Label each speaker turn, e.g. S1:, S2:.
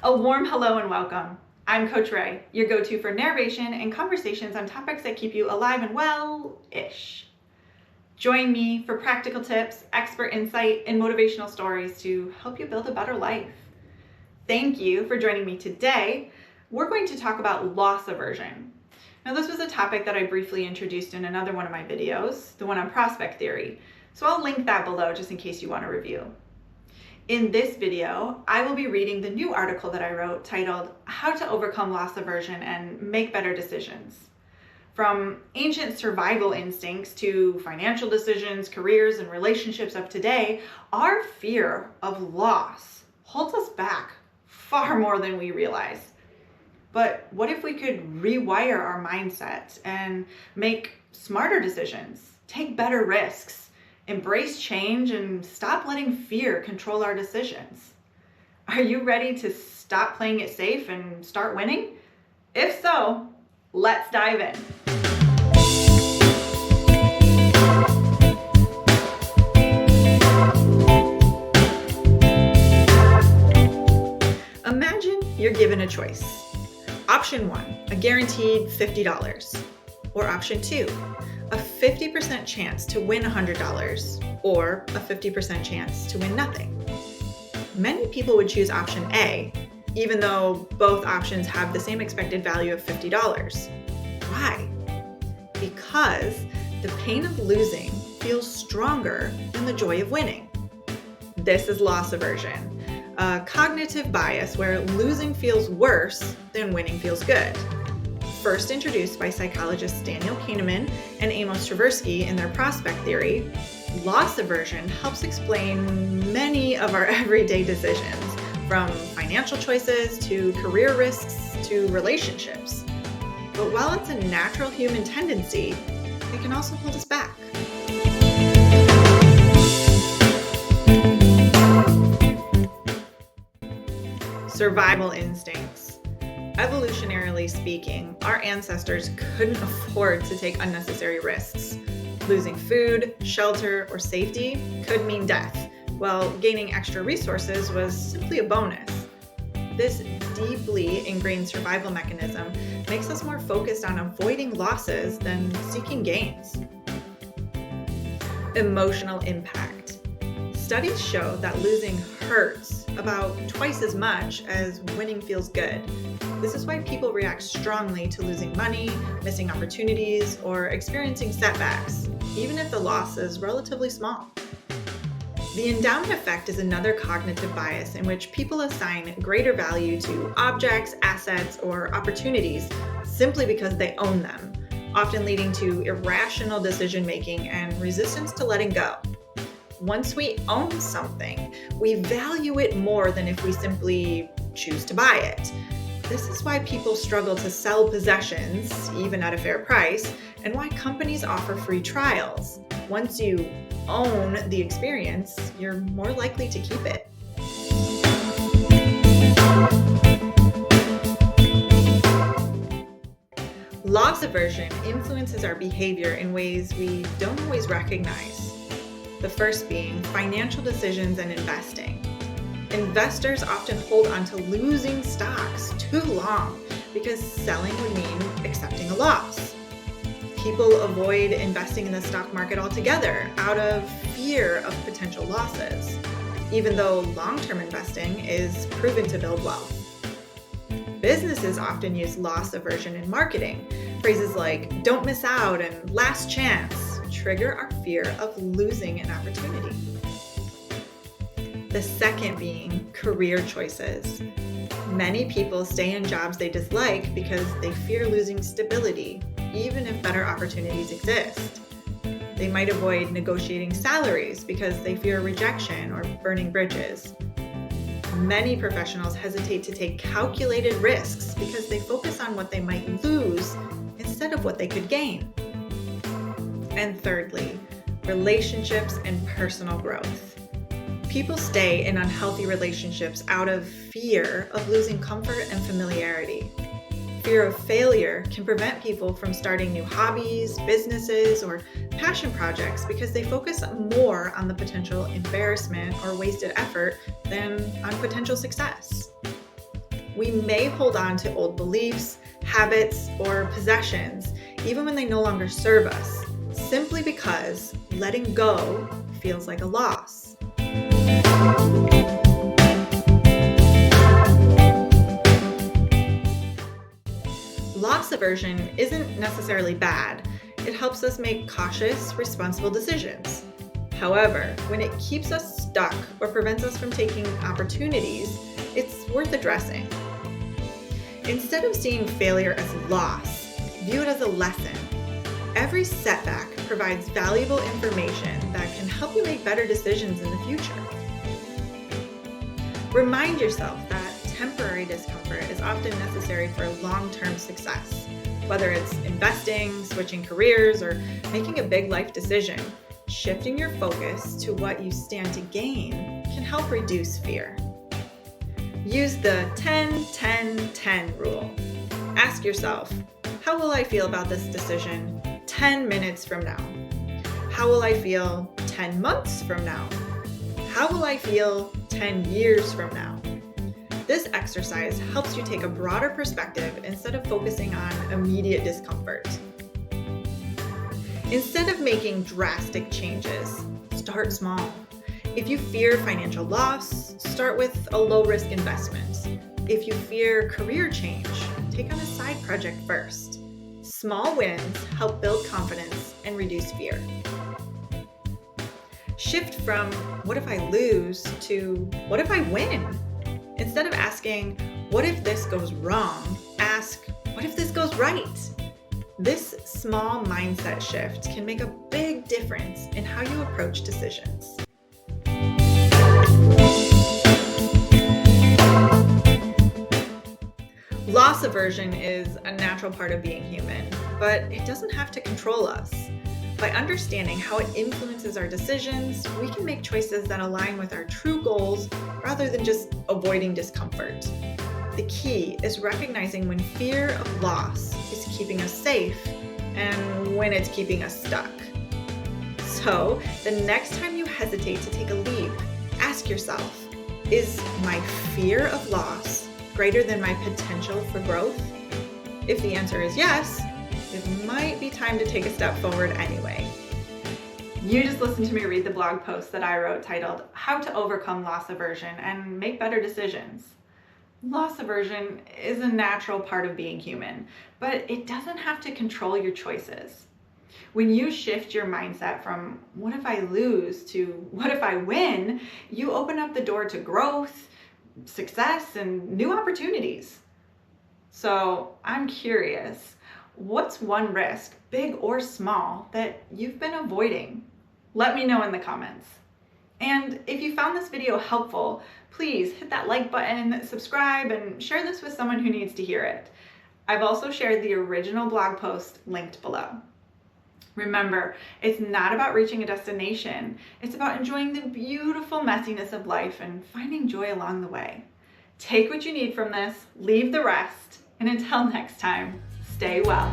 S1: A warm hello and welcome. I'm Coach Ray, your go-to for narration and conversations on topics that keep you alive and well-ish. Join me for practical tips, expert insight, and motivational stories to help you build a better life. Thank you for joining me today. We're going to talk about loss aversion. Now, this was a topic that I briefly introduced in another one of my videos, the one on prospect theory. So I'll link that below just in case you want to review. In this video, I will be reading the new article that I wrote titled How to Overcome Loss Aversion and Make Better Decisions. From ancient survival instincts to financial decisions, careers, and relationships of today, our fear of loss holds us back far more than we realize. But what if we could rewire our mindset and make smarter decisions, take better risks, embrace change, and stop letting fear control our decisions? Are you ready to stop playing it safe and start winning? If so, let's dive in. Imagine you're given a choice. Option 1, a guaranteed $50. Or option 2, a 50% chance to win $100 or a 50% chance to win nothing. Many people would choose option A, even though both options have the same expected value of $50. Why? Because the pain of losing feels stronger than the joy of winning. This is loss aversion, a cognitive bias where losing feels worse than winning feels good. First introduced by psychologists Daniel Kahneman and Amos Tversky in their prospect theory, loss aversion helps explain many of our everyday decisions, from financial choices to career risks to relationships. But while it's a natural human tendency, it can also hold us back. Survival instincts. Evolutionarily speaking, our ancestors couldn't afford to take unnecessary risks. Losing food, shelter, or safety could mean death, while gaining extra resources was simply a bonus. This deeply ingrained survival mechanism makes us more focused on avoiding losses than seeking gains. Emotional impact. Studies show that losing hurts about twice as much as winning feels good. This is why people react strongly to losing money, missing opportunities, or experiencing setbacks, even if the loss is relatively small. The endowment effect is another cognitive bias in which people assign greater value to objects, assets, or opportunities simply because they own them, often leading to irrational decision-making and resistance to letting go. Once we own something, we value it more than if we simply choose to buy it. This is why people struggle to sell possessions, even at a fair price, and why companies offer free trials. Once you own the experience, you're more likely to keep it. Loss aversion influences our behavior in ways we don't always recognize. The first being financial decisions and investing. Investors often hold on to losing stocks too long because selling would mean accepting a loss. People avoid investing in the stock market altogether out of fear of potential losses, even though long-term investing is proven to build wealth. Businesses often use loss aversion in marketing. Phrases like "don't miss out" and "last chance" trigger our fear of losing an opportunity. The second being career choices. Many people stay in jobs they dislike because they fear losing stability, even if better opportunities exist. They might avoid negotiating salaries because they fear rejection or burning bridges. Many professionals hesitate to take calculated risks because they focus on what they might lose instead of what they could gain. And thirdly, relationships and personal growth. People stay in unhealthy relationships out of fear of losing comfort and familiarity. Fear of failure can prevent people from starting new hobbies, businesses, or passion projects because they focus more on the potential embarrassment or wasted effort than on potential success. We may hold on to old beliefs, habits, or possessions, even when they no longer serve us, simply because letting go feels like a loss. Loss aversion isn't necessarily bad. It helps us make cautious, responsible decisions. However, when it keeps us stuck or prevents us from taking opportunities, it's worth addressing. Instead of seeing failure as loss, view it as a lesson. Every setback provides valuable information that can help you make better decisions in the future. Remind yourself that temporary discomfort is often necessary for long-term success. Whether it's investing, switching careers, or making a big life decision, shifting your focus to what you stand to gain can help reduce fear. Use the 10-10-10 rule. Ask yourself, how will I feel about this decision 10 minutes from now? How will I feel 10 months from now? How will I feel 10 years from now? This exercise helps you take a broader perspective instead of focusing on immediate discomfort. Instead of making drastic changes, start small. If you fear financial loss, start with a low-risk investment. If you fear career change, take on a side project first. Small wins help build confidence and reduce fear. Shift from what if I lose to what if I win? Instead of asking, what if this goes wrong? Ask, what if this goes right? This small mindset shift can make a big difference in how you approach decisions. Loss aversion is a natural part of being human, but it doesn't have to control us. By understanding how it influences our decisions, we can make choices that align with our true goals rather than just avoiding discomfort. The key is recognizing when fear of loss is keeping us safe and when it's keeping us stuck. So, the next time you hesitate to take a leap, ask yourself, is my fear of loss greater than my potential for growth? If the answer is yes, it might be time to take a step forward anyway. You just listened to me read the blog post that I wrote titled, How to Overcome Loss Aversion and Make Better Decisions. Loss aversion is a natural part of being human, but it doesn't have to control your choices. When you shift your mindset from what if I lose to what if I win, you open up the door to growth, success, and new opportunities. So I'm curious, what's one risk, big or small, that you've been avoiding? Let me know in the comments. And if you found this video helpful, please hit that like button, subscribe, and share this with someone who needs to hear it. I've also shared the original blog post linked below. Remember, it's not about reaching a destination. It's about enjoying the beautiful messiness of life and finding joy along the way. Take what you need from this, leave the rest, and until next time, stay well.